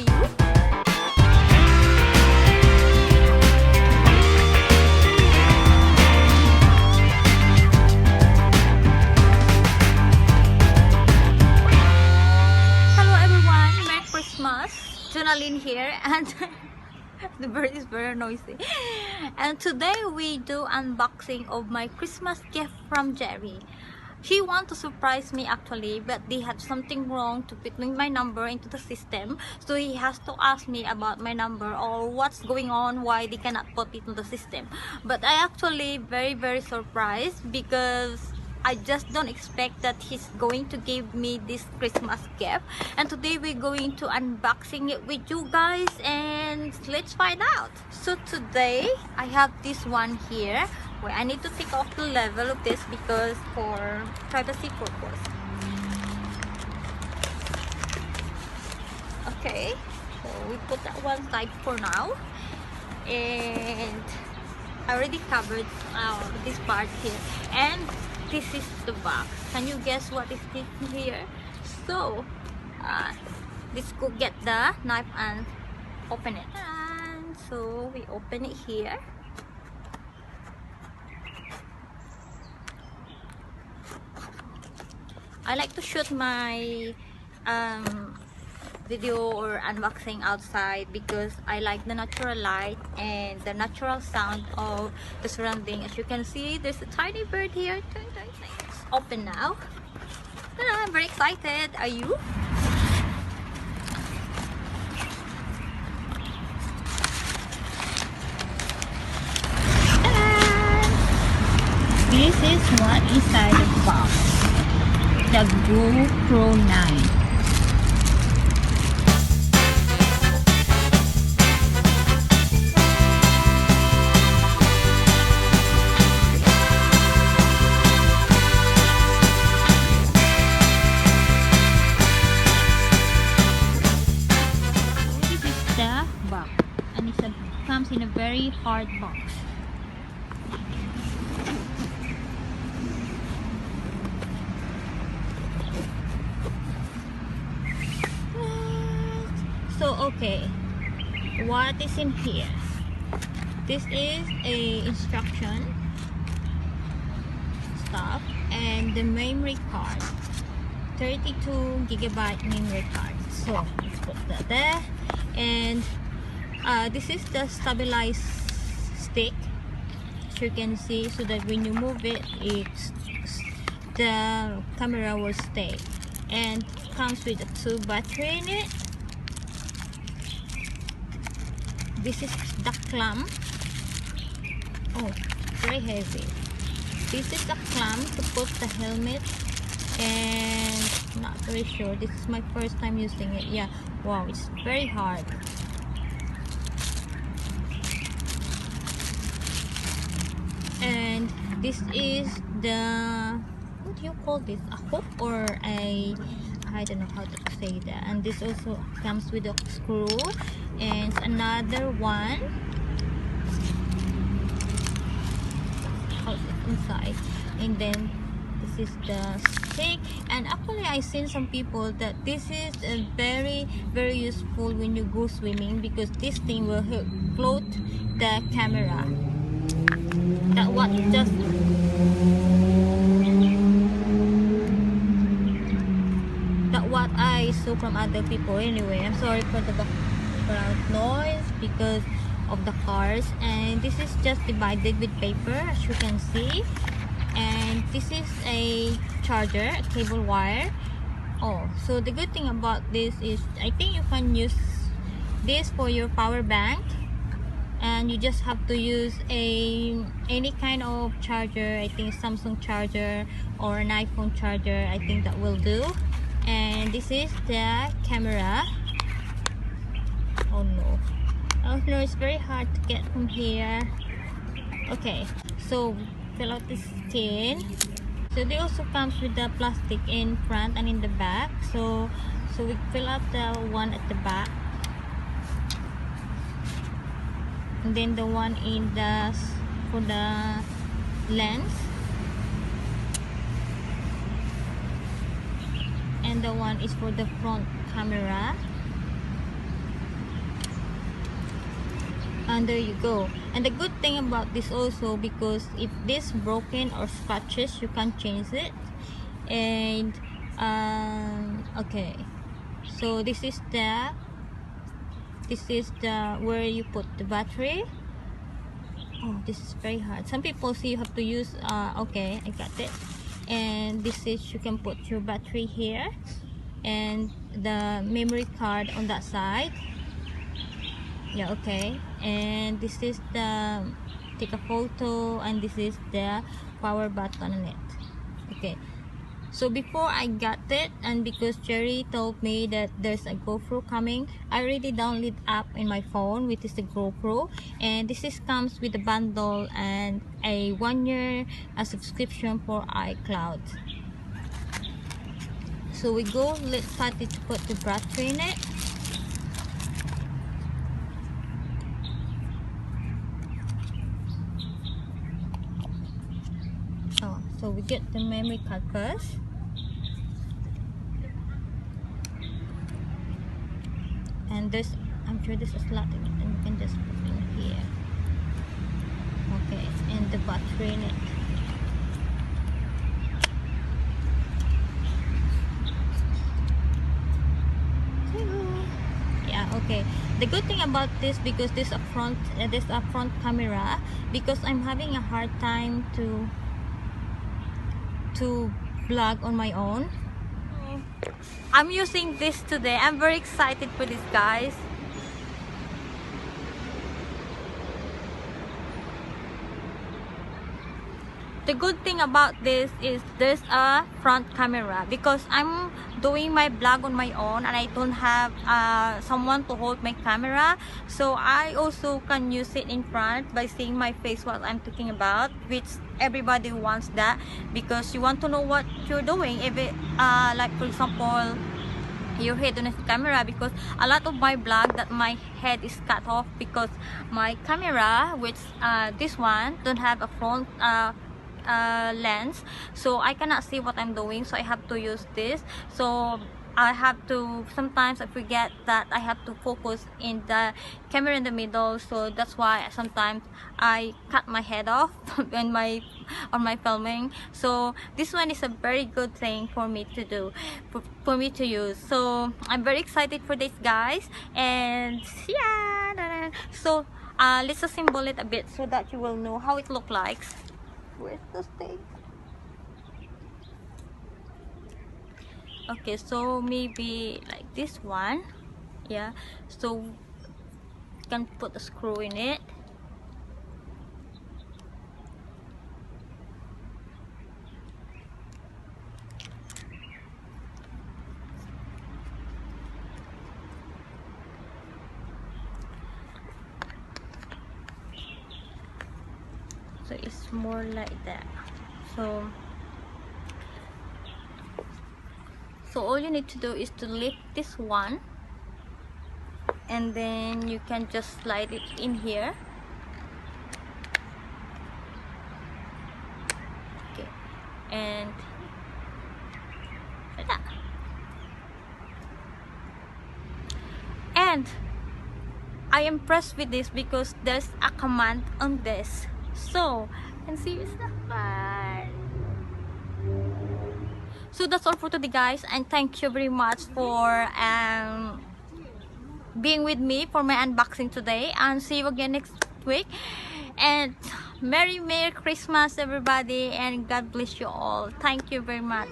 Are you? Hello everyone, Merry Christmas. Jonalyn here, and the bird is very noisy. And today we do unboxing of my Christmas gift from Jerry. He want to surprise me actually, but they had something wrong to putting my number into the system, so he has to ask me about my number or what's going on, why they cannot put it in the system. But I actually very surprised because I just don't expect that he's going to give me this Christmas gift. And today we're going to unboxing it with you guys, and let's find out. So today I have this one here where I need to take off the level of this because for privacy purpose. Okay, so we put that one side for now, and I already covered this part here, and this is the box. Can you guess what is in here? So let's go get the knife and open it. And so we open it here. I like to shoot my video or unboxing outside because I like the natural light and the natural sound of the surrounding. As you can see, there's a tiny bird here. It's open now. I'm very excited. Are you? This is what inside the box. The GoPro 9. This is the box, and it comes in a very hard box. So okay, what is in here? This is a instruction stuff and the memory card, 32GB memory card. So let's put that there, and this is the stabilized stick, as you can see, so that when you move it, the camera will stay, and comes with a 2 battery in it. This is the clamp. Oh, very heavy. This is the clamp to put the helmet, and not very sure. This is my first time using it. Yeah, wow, it's very hard. And this is the, what do you call this? A hook or a, I don't know how to say that. And this also comes with a screw, and another one inside, and then this is the stick. And actually I seen some people that this is very useful when you go swimming, because this thing will float the camera. That what just what I saw from other people. Anyway, I'm sorry for the background noise because of the cars. And this is just divided with paper, as you can see. And this is a charger, a cable wire. Oh, so the good thing about this is I think you can use this for your power bank, and you just have to use any kind of charger. I think Samsung charger or an iPhone charger, I think that will do. And this is the camera. Oh no, it's very hard to get from here. Okay, so fill out the skin. So they also comes with the plastic in front and in the back. So we fill out the one at the back, and then the one in the for the lens, and the one is for the front camera. And there you go. And the good thing about this also, because if this broken or scratches, you can change it. And okay, so this is the where you put the battery. Oh, this is very hard. Some people say you have to use okay, I got it. And this is, you can put your battery here and the memory card on that side. Yeah, okay. And this is the take a photo, and this is the power button on it. Okay, so before I got it, and because Jerry told me that there's a GoPro coming, I already downloaded app in my phone, which is the GoPro, and this is comes with a bundle and a 1 year subscription for iCloud. So we go, let's start it to put the battery in it. So we get the memory card first. And there's, I'm sure there's a slot in it, and you can just put in here. Okay, and the battery in it. Yeah, okay. The good thing about this, because this a front camera, because I'm having a hard time to vlog on my own. I'm using this today. I'm very excited for this, guys. The good thing about this is there's a front camera, because I'm doing my vlog on my own and I don't have someone to hold my camera, so I also can use it in front by seeing my face what I'm talking about, which everybody wants that, because you want to know what you're doing. If it like for example your head on the camera, because a lot of my vlog that my head is cut off because my camera, which this one don't have a front lens, so I cannot see what I'm doing, so I have to use this. So I have to, sometimes I forget that I have to focus in the camera in the middle, so that's why sometimes I cut my head off on my filming. So this one is a very good thing for me to do, for me to use. So I'm very excited for this, guys. And yeah, so let's assemble it a bit so that you will know how it looks like. Where's the stick? Okay, so maybe like this one. Yeah, so you can put a screw in it. So it's more like that. So all you need to do is to lift this one, and then you can just slide it in here. Okay, and like that. And I am impressed with this because there's a command on this, so you can see it's not bad. So that's all for today, guys, and thank you very much for being with me for my unboxing today, and see you again next week. And Merry Christmas, everybody, and God bless you all. Thank you very much.